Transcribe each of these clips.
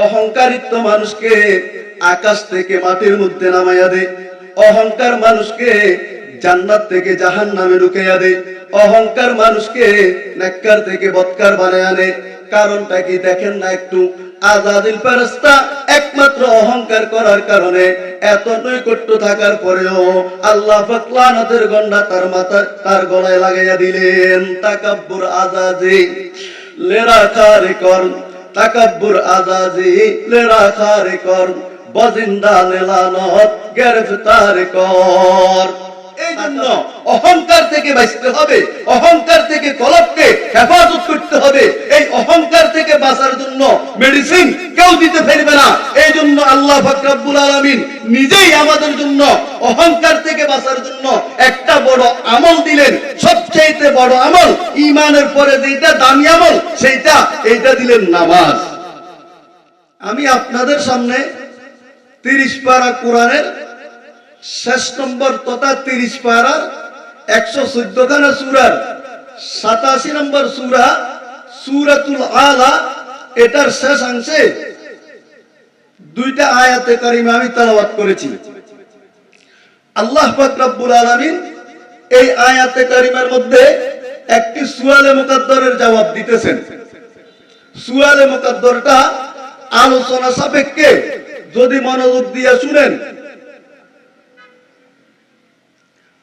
অহংকারিত্ব মানুষকে আকাশ থেকে মাটির মধ্যে নামাইয়া দেয়। অহংকার মানুষকে জান্নাত থেকে জাহান্নামে ঢুকাইয়া দেয়। অহংকার মানুষকে নেককার থেকে বদকার বানায় আনে। কারণটা কি দেখেন না একটু? আজাদিল ফেরেশতা একমাত্র অহংকার করার কারণে এত নৈকট্য থাকার পরেও আল্লাহ পাক লানতের গন্ডা তার গলায় লাগাইয়া দিলেন। তাকাব্বুর আজাজি লেরা খারে কর, তাকাব্বুর আজাজি লেরা খারে কর, বজিন্দা নেলানত গ্রেফতার কর। এই জন্য অহংকার থেকে বাঁচতে হবে, অহংকার থেকে কলবকে হেফাজত করতে হবে। এই অহংকার থেকে বাঁচার জন্য মেডিসিন কেউ দিতে পারবে না। এই জন্য আল্লাহ পাক রব্বুল আলামিন নিজেই আমাদের জন্য অহংকার থেকে বাঁচার জন্য একটা বড় আমল দিলেন। সবচেয়ে বড় আমল, ঈমানের পরে যেটা দামি আমল, এইটা দিলেন নামাজ। আমি আপনাদের সামনে 30 পারা কোরআনের শেষ নম্বর তথা 30 পারার 114 খানা সূরার 87 নম্বর সূরা সূরাতুল আলা, এটার শেষ অংশে দুইটা আয়াতে কারিমা আমি তেলাওয়াত করেছি। আল্লাহ পাক রব্বুল আলামিন এই আয়াতে কারিমার মধ্যে একটি সুয়ালে মুকাদ্দারের জবাব দিতেছেন। সুয়ালে মুকাদ্দারটা আলোচনা সাপেক্ষে যদি মনোযোগ দিয়ে শুনেন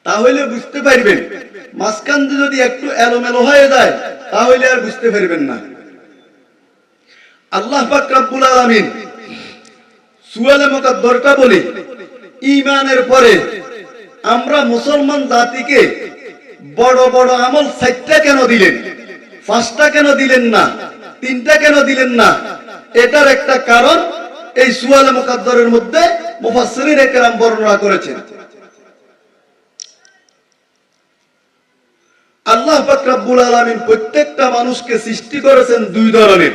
তাহলে বুঝতে পারবেন। মাঝখান দিয়ে যদি একটু এলোমেলো হয়ে যায় তাহলে আর বুঝতে পারবেন না। আল্লাহ পাক রব্বুল আলামিন সুয়ালে মুকাদ্দারটা বলি, ঈমানের পরে আমরা মুসলমান জাতিকে বড় বড় আমল 4টা কেন দিলেন, 5টা কেন দিলেন না, 3টা কেন দিলেন না? এটার একটা কারণ এই সুয়ালে মুকাদ্দারের মধ্যে মুফাসসিরিন একরাম বর্ণনা করেছেন। আল্লাহ পাক রব্বুল আলামিন প্রত্যেকটা মানুষকে সৃষ্টি করেছেন দুই ধরনের।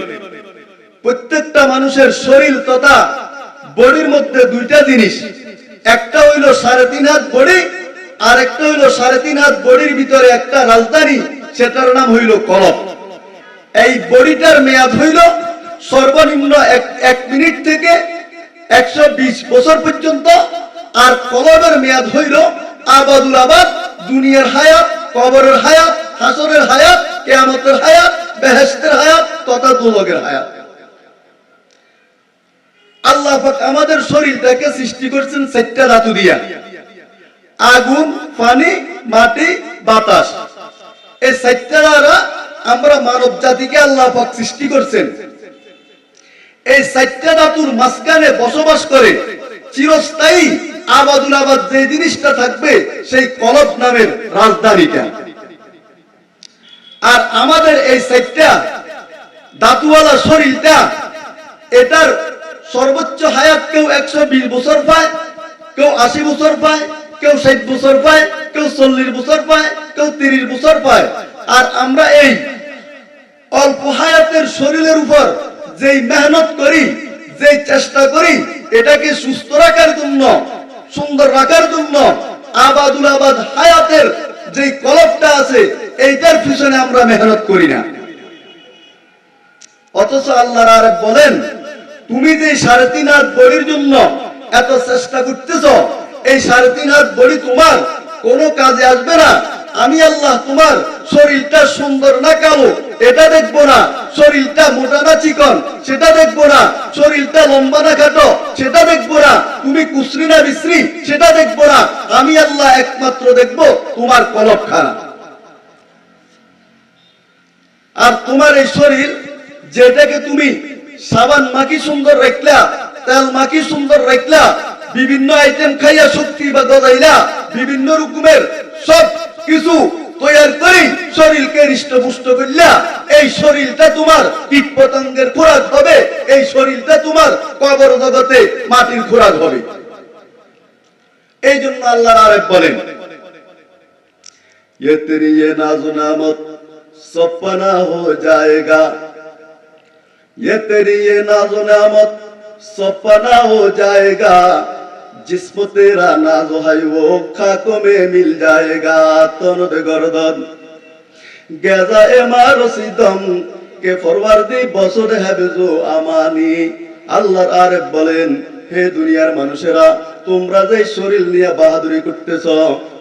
প্রত্যেকটা মানুষের শরীর তথা বডির মধ্যে দুইটা জিনিস, একটা হইল 3.5 হাত বডি, আর একটা হইল 3.5 হাত বডির ভিতরে একটা রাজধানী, সেটার নাম হইল কলব। এই বডিটার মেয়াদ হইল সর্বনিম্ন 1 মিনিট থেকে 120 বছর পর্যন্ত, আর কলবের মেয়াদ হইল আবাদুল আবাদ, দুনিয়ার হায়াত, কবরের হায়াত, হাসরের হায়াত, কিয়ামতের হায়াত, বেহেশতের হায়াত তথা দোজখের হায়াত। আল্লাহ পাক আমাদের শরীরটাকে সৃষ্টি করেছেন 4টা ধাতু দিয়া, আগুন, পানি, মাটি, বাতাস। এই 4টা দ্বারা আমরা মানব জাতিকে আল্লাহ পাক সৃষ্টি করেছেন। এই 4টা ধাতুর মাঝখানে বসবাস করে চিরস্থায়ী আবাদুল আবাদ যে জিনিসটা থাকবে সেই কলব নামের রাজধানীটা। আর আমাদের এই 4টা ধাতুওয়ালা শরীরটা, এটার সর্বোচ্চ হায়াত কেউ 120 বছর পায়, কেউ 80 বছর পায়, কেউ 60 বছর পায়, কেউ 40 বছর পায়, কেউ 30 বছর পায়। আর আমরা এই অল্প হায়াতের শরীরের উপর যেই মেহনত করি, যেই চেষ্টা করি এটাকে সুস্থ রাখার জন্য, সুন্দর রাখার জন্য, আবাদুল আবাদ হায়াতের যেই কলবটা আছে এইটার পিছনে আমরা মেহনত করি না। অথচ আল্লাহর আরেক বলেন, তুমি যে 3.5 হাত বডির জন্য এত চেষ্টা করতেছ, এই 3.5 হাত বডি তোমার কোনো কাজে আসবে না। আমি আল্লাহ তোমার শরীরটা সুন্দর না কালো এটা দেখবো না, শরীরটা মোটা না চিকন সেটা দেখবো না, শরীরটা লম্বা না খাটো সেটা দেখবো না, তুমি কুসরি না বিশ্রী সেটা দেখবো না। আমি আল্লাহ একমাত্র দেখবো তোমার কলবখানা। আর তোমার এই শরীর যেটাকে তুমি সাবান মাখি সুন্দর রাখলা, তেল মাখি সুন্দর রাখলা, বিভিন্ন আইটেম খাইয়া শক্তি বা গজাইলা, বিভিন্ন রকমের সব কিছু তৈরি করি শরীরকে হৃষ্টপুষ্ট করলা, এই শরীরটা তোমার কীট পতঙ্গের খোরাক হবে, এই শরীরটা তোমার কবর জগতে মাটির খোরাক হবে। এই জন্য আল্লাহর আরেক বলেন, ये तेरी ये नाज़ो नामत सपना हो जाएगा, ये तेरी ये नाज़ो नामत सपना हो जाएगा, जिस्म तेरा नाज़ो है वो खाकों में मिल जाएगा। तनद गर्दन गेजा ए मारो सिदम के फरवारदी बसर है बेजो अमानी আল্লাহর আরেফ বলেন, হে দুনিয়ার মানুষেরা, তোমরা যে শরীর নিয়ে বাহাদুরি করতেছ,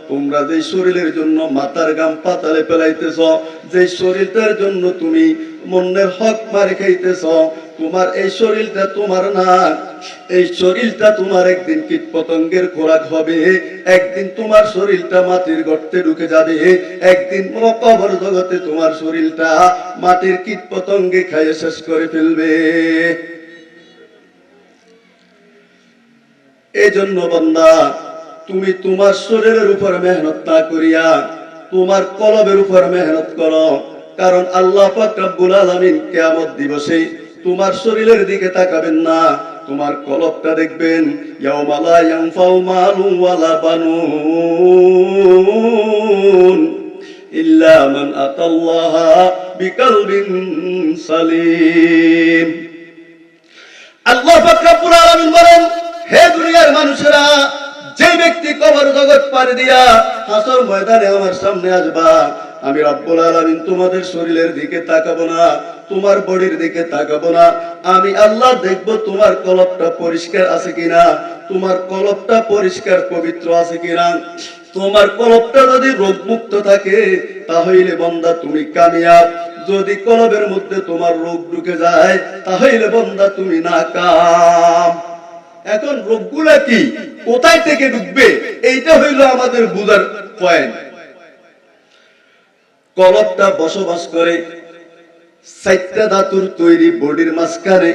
তোমরা যে শরীরের জন্য মাথার গাম পাতালে ফেলাইতেছ, যে শরীরটার জন্য তুমি মনের হক মারি খাইতেছ, তোমার এই শরীরটা তোমার না। এই শরীরটা তোমার একদিন কীট পতঙ্গের খোরাক হবে, একদিন তোমার শরীরটা মাটির গর্তে ঢুকে যাবে, একদিন কবর জগতে তোমার শরীরটা মাটির কীট পতঙ্গে খাইয়ে শেষ করে ফেলবে। এই জন্য বান্দা, তুমি তোমার শরীরের উপর মেহনত না করিয়া তোমার কলবের উপর মেহনত করো। কারণ আল্লাহ পাক রব্বুল আলামিন কিয়ামত দিবসে তোমার শরীরের দিকে তাকাবেন না, তোমার কলবটা দেখবেন। ইয়াউমা লা ইয়ানফাউ মালুন ওয়ালা বানুন ইল্লা মান আতাল্লাহা বিকলবিন সালিম। আল্লাহ পাক রব্বুল আলামিন বলেন, হে দুনিয়ার মানুষেরা, যে ব্যক্তি কবর জগৎ পাড়ি দিয়া হাসর ময়দানে আমার সামনে আসবা, আমি রব্বুল আলামিন তোমাদের শরীরের দিকে তাকাবো না, তোমার বডির দিকে তাকাবো না। আমি আল্লাহ দেখবো তোমার কলবটা পরিষ্কার আছে কিনা, তোমার কলবটা পরিষ্কার পবিত্র আছে কিনা। তোমার কলবটা যদি রোগমুক্ত থাকে তাহলে বান্দা তুমি কামিয়াব। যদি কলবের মধ্যে তোমার রোগ ঢুকে যায় তাহলে বান্দা তুমি নাকাম। এখন রোগগুলা কি, কোথায় থেকে ঢুকবে, এইটা হইলো আমাদের বুঝার পয়েন্ট। কলবটা বসবাস করে 4টা ধাতুর তৈরি বডির মাঝখানে।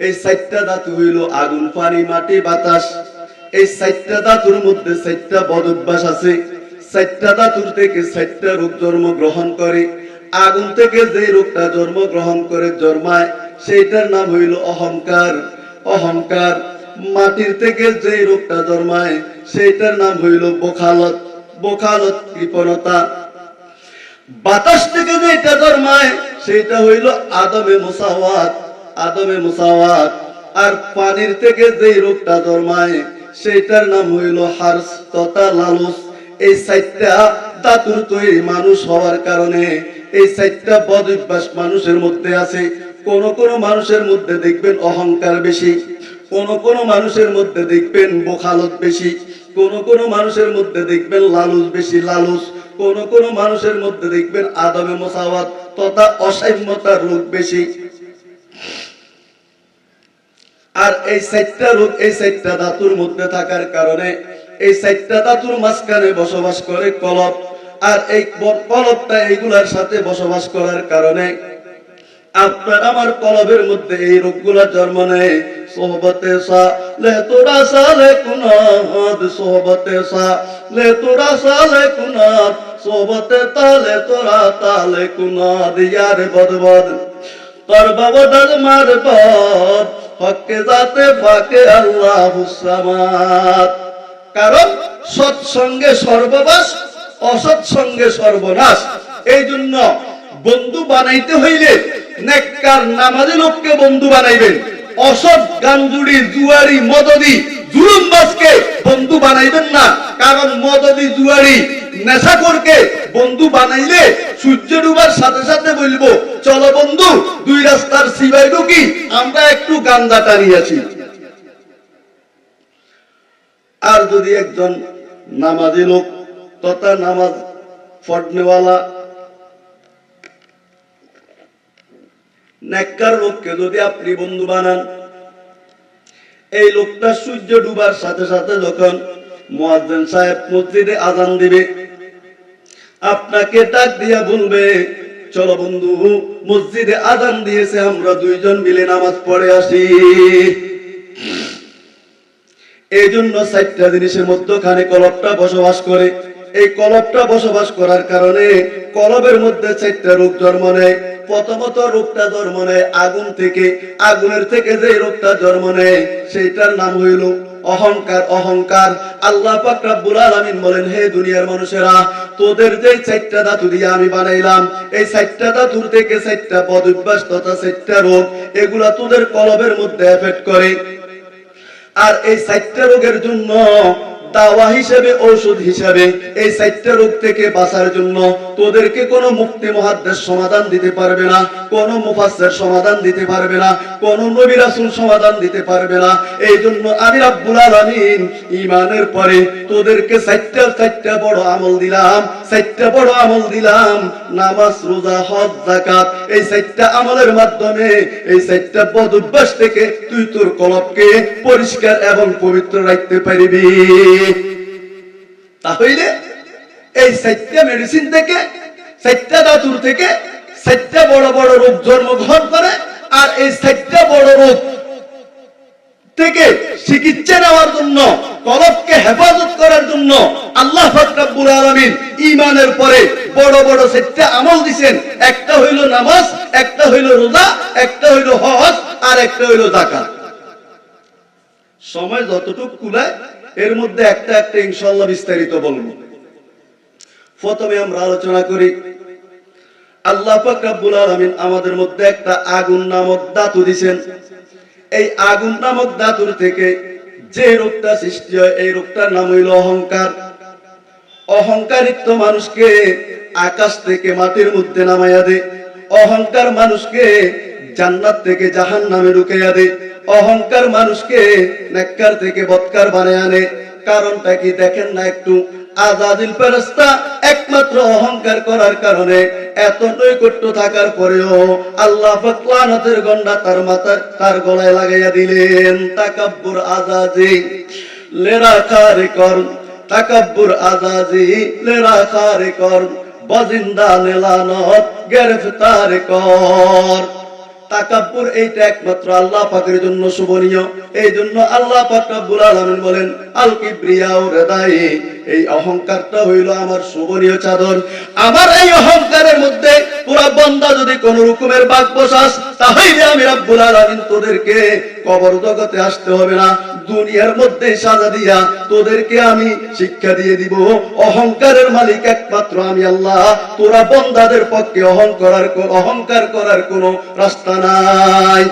এই 4টা ধাতু হইল আগুন, পানি, মাটি, বাতাস। এই 4টা ধাতুর মধ্যে 4টা বদ অভ্যাস আছে। 4টা ধাতুর থেকে 4টা রোগ জন্মগ্রহণ করে। আগুন থেকে যে রোগটা জন্মগ্রহণ করে জন্মায় সেইটার নাম হইল অহংকার। অহংকার। মাটির থেকে যে রোগটা জন্মায় সেইটার নাম হইল বখালত। বখালত কৃপণতা। বাতাস থেকে যেটা জন্মায় সেটা হইল আদমে মুসাওয়াত। আদমে মুসাওয়াত। আর পানির থেকে যে রোগটা জন্মায় সেটার নাম হইল হার্স তথা লালুস। এই 4টা ধাতুর তৈরি মানুষ হওয়ার কারণে এই 4টা বদ অভ্যাস মানুষের মধ্যে আছে। কোন কোন মানুষের মধ্যে দেখবেন অহংকার বেশি, কোন কোন মানুষের মধ্যে দেখবেন বখালত বেশি, কোন কোন মানুষের মধ্যে দেখবেন লালুস বেশি, লালুস। কোন কোন মানুষের মধ্যে দেখবেন আদমে মুসাওয়াত তথা অসাম্যতার রোগ বেশি। আর এই 4টা রোগ এই 4টা ধাতুর মধ্যে থাকার কারণে এই 4টা ধাতুর মাঝখানে বসবাস করে কলব। আর এই কলবটা এইগুলার সাথে বসবাস করার কারণে আপনার আমার কলবের মধ্যে এই রোগগুলা জন্ম নেয়। সোহবতে সালে তোরা সালে কুনাদ, সোহবতে সালে তোরা সালে কুনাদ, সোহবতে তালে তোরা তালে কুনাদ। ইয়ার বদবদ তোর বাবদাল মার বদ হকে যাতে ফাকে আল্লাহুস সামাদ। কারণ সৎসঙ্গে সর্বনাশ, অসৎ সঙ্গে সর্বনাশ। এই জন্য বন্ধু বানাইতে হইলে নেককার নামাজি লোককে বন্ধু বানাইবেন। অসৎ গাঞ্জুড়ি, জুয়ারি, মদদি, জুলুমবাজকে বন্ধু বানাইবেন না। কারণ মদদি, জুয়ারি, নেশাখোরকে বন্ধু বানাইলে সূর্য ডুবার সাথে সাথে বলবো, চলো বন্ধু 2 রাস্তার সিবাই ঢুকি, আমরা একটু গান্দা টানিয়াছি। আর যদি একজন নামাজি লোক তথা নামাজ পড়নেওয়ালা নেককার লোককে যদি আপনি বন্ধু বানান, এই লোকটা সূর্য ডুবার সাথে সাথে যখন মুয়াজ্জিন সাহেব মসজিদে আযান দিবে, আপনাকে ডাক দিয়া বলবে, চলো বন্ধু মসজিদে আযান দিয়েছে, আমরা 2 জন মিলে নামাজ পড়ে আসি। এই জন্য 4টা জিনিসের মধ্যখানে কলবটা বসবাস করে। এই কলবটা বসবাস করার কারণে কলবের মধ্যে 4টা রোগ জন্ম নেয়। প্রথমত রোগটা জন্ম নেয় আগুন থেকে। আগুনের থেকে যে রোগটা জন্ম নেয় সেইটার নাম হইল অহংকার। অহংকার। আল্লাহ পাক রব্বুল আলামিন বলেন, হে দুনিয়ার মানুষেরা, তোদের যে 4টা ধাতু দিয়ে আমি বানাইলাম, এই 4টা ধাতুর থেকে 4টা বদ অভ্যাস তথা 4টা রোগ, এগুলা তোদের কলবের মধ্যে এফেক্ট করে। আর এই 4টা রোগের জন্য দাওয়া হিসেবে, ঔষধ হিসেবে এই 4টা রোগ থেকে বাঁচার জন্য তোদেরকে কোনো মুফতি মুহাদ্দিস সমাধান দিতে পারবে না, কোনো মুফাসসির সমাধান দিতে পারবে না, কোনো নবী রাসূল সমাধান দিতে পারবে না। এই জন্য আমি রব্বুল আলামিন ঈমানের পরে তোদেরকে 4টা বড় আমল দিলাম, 4টা বড় আমল দিলাম, নামাজ, রোজা, হজ, যাকাত। এই 4টা আমলের মাধ্যমে, এই 4টা বদ অভ্যাস থেকে তুই তোর কলবকে পরিষ্কার এবং পবিত্র রাখতে পারবি। তাহলে এই 4টা মেডিসিন থেকে, 4টা ধাতুর থেকে 4টা বড় বড় রোগ জন্মগ্রহণ করে। আর এই 4টা বড় রোগ থেকে চিকিৎসা নেওয়ার জন্য, কলবকে হেফাজত করার জন্য আল্লাহ পাক রব্বুল আলামিন ঈমানের পরে বড় বড় 4টা আমল দিবেন। একটা হইল নামাজ, একটা হইল রোজা, একটা হইল হজ, আর একটা হইল যাকাত। সময় যতটুকু কুলায় এর মধ্যে একটা একটা ইনশাআল্লাহ বিস্তারিত বলবো। প্রথমে আমরা আলোচনা করি, আল্লাহ পাক রব্বুল আলামিন আমাদের মধ্যে একটা আগুন নামক ধাতু দিবেন। এই আগুন নামক ধাতুর থেকে যে রোগটা সৃষ্টি হয়, এই রোগটার নাম হইল অহংকার। অহংকারিত্ব মানুষকে আকাশ থেকে মাটির মধ্যে নামাইয়া দেয়। অহংকার মানুষকে জান্নাত থেকে জাহান্নামে ঢুকাইয়া দেয়। অহংকার মানুষকে নেককার থেকে বদকার বানায় আনে। কারণটা কি দেখেন না একটু? আযাদিল ফেরেশতা একমাত্র অহংকার করার কারণে, এত নৈকট্য থাকার পরেও আল্লাহ পাক লানতের গন্ডা তার গলায় লাগাইয়া দিলেন। তাকাব্বুর আযাজি লেরা খারে কর, তাকাব্বুর আযাজি লেরা খারে কর, বাজিন্দা নেলানত গ্রেফতার কর। তাকাব্বুর এইটা একমাত্র আল্লাহ পাকের জন্য শোভনীয়। এই জন্য আল্লাহ পাক রব্বুল আলামিন বলেন, আল কিবরিয়াউ রিদাই, এই অহংকারটা হইল আমার শোভনীয় চাদর। আমার এই অহংকারের মধ্যে পুরা বান্দা যদি কোন রকমের বাগ বসাস, তাহলে আমি রব্বুল আলামিন তোদেরকে কবর জগতে আসতে হবে না, দুনিয়ার মধ্যে সাজা দিয়া তোদেরকে আমি শিক্ষা দিয়ে দিব। অহংকারের মালিক একমাত্র আমি আল্লাহ। তোরা বান্দাদের পক্ষে অহংকার করার কোনো রাস্তা নাই।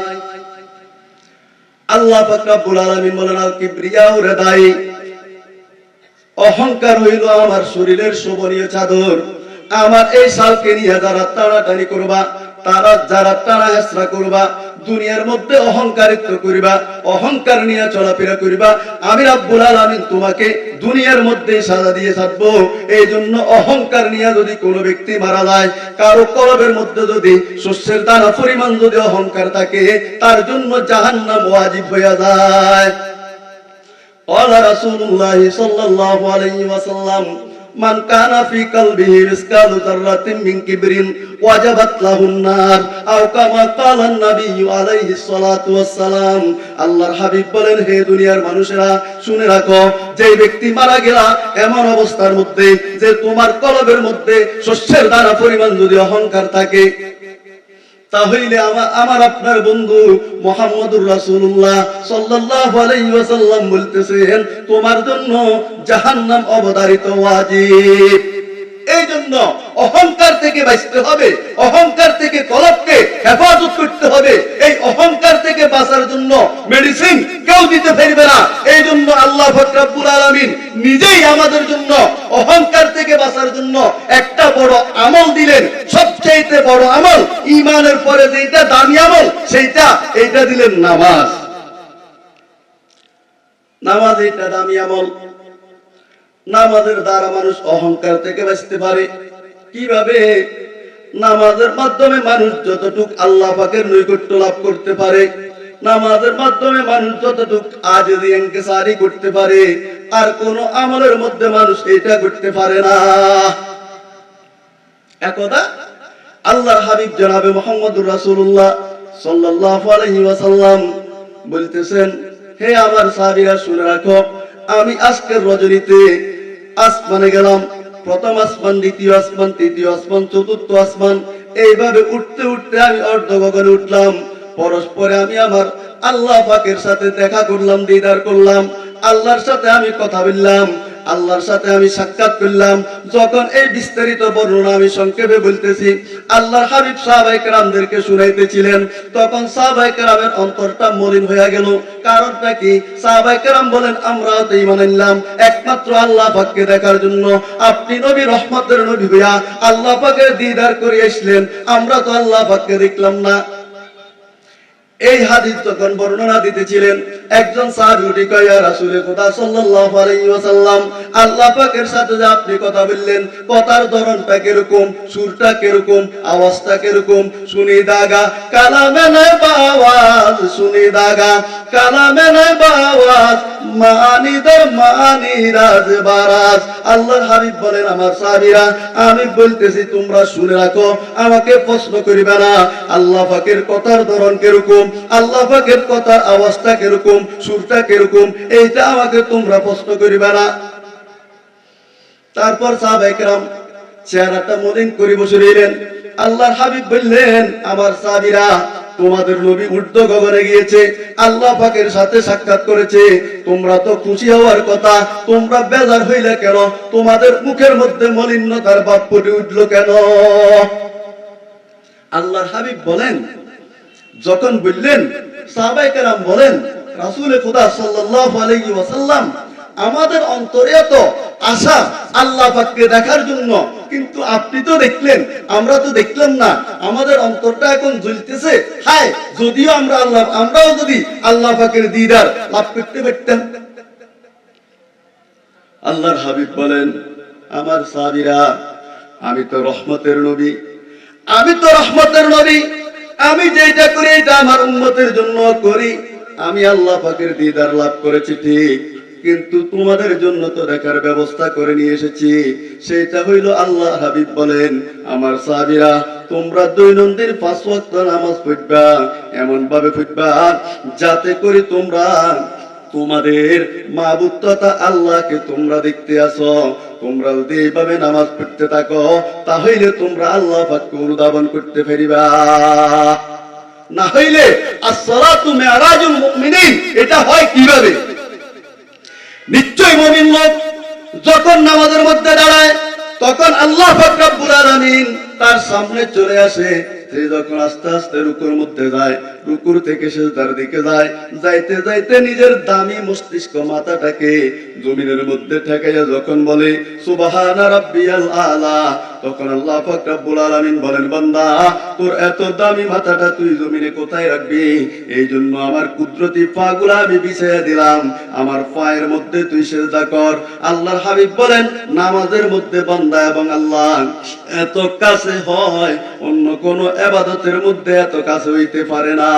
আল্লাহ পাক রব্বুল আলামিন বলেন, আল কিবরিয়াউ রিদাই, অহংকার হইল আমার শরীরের শোভনীয় চাদর। আমার এই শালকে নিয়ে যারা টানাটানি করবা, তারা যারা টানা হেসরা করবা, দুনিয়ার মধ্যে অহংকারিত্ব করিবা, অহংকার নিয়ে চলাফেরা করিবা, আমি রব্বুল আলামিন তোমাকে দুনিয়ার মধ্যে সাজা দিয়ে ছাড়বো। এই জন্য অহংকার নিয়ে যদি কোনো ব্যক্তি মারা যায়, কারো কলবের মধ্যে যদি শস্যের দানা পরিমাণ যদি অহংকার থাকে, তার জন্য জাহান্নাম ওয়াজিব হয়ে যায়। قال رسول الله صلى الله عليه وسلم من كان في قلبه مثقال ذرة من كبر وجبت له النار أو كما قال النبي عليه الصلاة والسلام। আল্লাহর হাবিব বলেন, হে দুনিয়ার মানুষেরা শুনে রাখো, যে ব্যক্তি মারা গেলা এমন অবস্থার মধ্যে যে তোমার কলবের মধ্যে শস্যের দানা পরিমাণ যদি অহংকার থাকে, তাহলে আমার আপনার বন্ধু মুহাম্মদুর রাসূলুল্লাহ সাল্লাল্লাহু আলাইহি ওয়াসাল্লাম বলতেছেন, তোমার জন্য জাহান্নাম অবধারিত ওয়াজিব। এই জন্য অহংকার থেকে বাঁচতে হবে, অহংকার থেকে কলবকে হেফাজত করতে হবে। এই অহংকার থেকে বাঁচার জন্য মেডিসিন কেউ দিতে পারবে না। এই জন্য আল্লাহ পাক রব্বুল আলামিন নিজেই আমাদের জন্য অহংকার থেকে বাঁচার জন্য একটা বড় আমল দিলেন। সবচেয়ে বড় আমল, ঈমানের পরে যেটা দামি আমল, এইটা দিলেন নামাজ। নামাজ এটা দামি আমল। নামাজের দ্বারা মানুষ অহংকার থেকে বাঁচতে পারে। কিভাবে? নামাজের মাধ্যমে মানুষ যতটুক আল্লাহ পাকের নৈকট্য লাভ করতে পারে, নামাজের মাধ্যমে মানুষ যতটুক আজজি ইনকিসারি করতে পারে, আর কোন আমলের মধ্যে মানুষ এটা করতে পারে না। একদা আল্লাহর হাবিব জনাবে মুহাম্মদুর রাসূলুল্লাহ সাল্লাল্লাহু আলাইহি ওয়াসাল্লাম বলতেছেন, হে আমার সাহাবীরা শুনে রাখো, আমি আজকের রজনীতে আসমানে গেলাম। প্রথম আসমান, দ্বিতীয় আসমান, তৃতীয় আসমান, চতুর্থ আসমান, এইভাবে উঠতে উঠতে আমি অর্ধ গগনে উঠলাম। পরস্পরে আমি আমার আল্লাহ পাকের সাথে দেখা করলাম, দিদার করলাম, আল্লাহর সাথে আমি কথা বললাম। আল্লাহর সাথে আমি সাক্ষাৎ করলাম। যখন এই বিস্তারিত বর্ণনা আমি সংক্ষেপে বলতেছি, আল্লাহর হাবিব সাহাবায়ে কেরামদেরকে শুনাইতেছিলেন, তখন সাহাবায়ে কেরামের অন্তরটা মলিন হয়ে গেল। কারণটা কি? সাহাবায়ে কেরাম বলেন, আমরাও তো ঈমান আনলাম একমাত্র আল্লাহ পাককে দেখার জন্য। আপনি নবী, রহমতের নবী হইয়া আল্লাহ পাকের দিদার করে আসলেন, আমরা তো আল্লাহ পাককে দেখলাম না। এই হাদিস যখন বর্ণনা দিতেছিলেন, একজন সাহাবী উঠে কয়, ইয়া রাসূলে খোদা সাল্লাল্লাহু আলাইহি ওয়াসাল্লাম, আল্লাহ পাকের সাথে যে আপনি কথা বললেন, কথার ধরনটা কিরকম, সুরটা কিরকম, আওয়াজটা কিরকম? শুনি দাগা কালামে নাই বাওয়াজ, শুনি দাগা কালামে নাই বাওয়াজ, মানি দর মানি রাজ বারাজ। আল্লাহর হাবিব বলেন, আমার সাহাবীরা, আমি বলতেছি তোমরা শুনে রাখো, আমাকে প্রশ্ন করিবে না আল্লাহ পাকের কথার ধরন কিরকম, আল্লাহ পাকের কথার আওয়াজটা কিরকম, সুরটা কিরকম, এইটা আমাকে তোমরা প্রশ্ন করিবে না। তারপর সাহাবায়ে কেরাম চেহারাটা মলিন করে বসে রইলেন। আল্লাহর হাবিব বললেন, আমার সাহাবীরা, তোমাদের নবী ঊর্ধ্ব গগনে গিয়েছে, আল্লাহ পাকের সাথে সাক্ষাৎ করেছে, তোমরা তো খুশি হওয়ার কথা, তোমরা বেজার হইলে কেন? তোমাদের মুখের মধ্যে মলিনতার ভাব ফুটে উঠলো কেন? আল্লাহর হাবিব বলেন, যখন বললেন, সাহাবায়ে কেরাম বলেন, রাসূলে খোদা সাল্লাল্লাহু আলাইহি ওয়াসাল্লাম, আমাদের অন্তরে তো আশা আল্লাহ পাককে দেখার জন্য, কিন্তু আপনি তো দেখলেন, আমরা তো দেখলাম না, আমাদের অন্তরটা এখন জ্বলতেছে, হায় যদিও আমরাও যদি আল্লাহ পাকের দিদার লাভ করতে পারতাম। আল্লাহর হাবিব বলেন, আমার সাহাবীরা, আমি তো রহমতের নবী, আমি তো রহমতের নবী, আমি যেটা করি এটা আমার উম্মতের জন্য করি। আমি আল্লাহ পাকের দিদার লাভ করেছি ঠিক, কিন্তু তোমাদের জন্য তো দেখার ব্যবস্থা করে নিয়ে এসেছি, সেটা হইল আল্লাহ হাবিব বলেন, আমার সাহাবীরা, তোমরা দৈনন্দিন 5 ওয়াক্ত নামাজ পড়বা, এমন ভাবে পড়বা যাতে করে তোমরা তোমাদের মাবুদ তথা আল্লাহকে তোমরা দেখতে আসো। তোমরা যদি এইভাবে নামাজ পড়তে থাকো, তাহলে তোমরা আল্লাহ পাককে অনুধাবন করতে পারিবা। না হইলে as-সালাতু মি'রাজুল মুমিনিন, এটা হয় কিভাবে? নিশ্চয় মুমিন লোক যখন নামাজের মধ্যে দাঁড়ায়, তখন আল্লাহ পাক রব্বুল আলামিন তার সামনে চলে আসে। সে যখন আস্তে আস্তে রুকুর মধ্যে যায়, রুকুর থেকে সিজদার দিকে যায়, যাইতে যাইতে নিজের দামি মস্তিষ্ক মাথাটাকে জমিনের মধ্যে ঠেকাইয়া যখন বলে সুবহানা রাব্বিয়াল আলা, তখন আল্লাহ পাক রব্বুল আলামিন বলেন, বান্দা, তোর এত দামি মাথাটা তুই জমিনে কোথায় রাখবি? এই জন্য আমার কুদরতি পাগুলো আমি বিছাইয়া দিলাম, আমার পায়ের মধ্যে তুই সিজদা কর। আল্লাহর হাবিব বলেন, নামাজের মধ্যে বান্দা এবং আল্লাহ এত কাছে হয়, অন্য কোন ইবাদতের মধ্যে এত কাছে হইতে পারে না।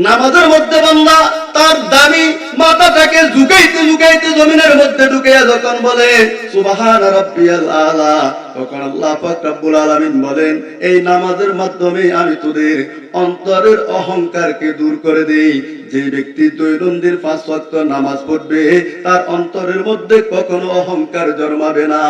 নামাজের মধ্যে বান্দা তার দামি মাথাটাকে ঝুঁকাইতে ঝুঁকাইতে জমিনের মধ্যে ঢুকাইয়া যখন বলে সুবহানা রাব্বিয়াল আলা, তখন আল্লাহ পাক রব্বুল আলামিন বলেন, এই নামাজের মাধ্যমে আমি তোদের অন্তরের অহংকারকে দূর করে দেই। যে ব্যক্তি দৈনন্দিন 5 ওয়াক্ত নামাজ পড়বে, তার অন্তরের মধ্যে কখনো অহংকার জন্মাবে না।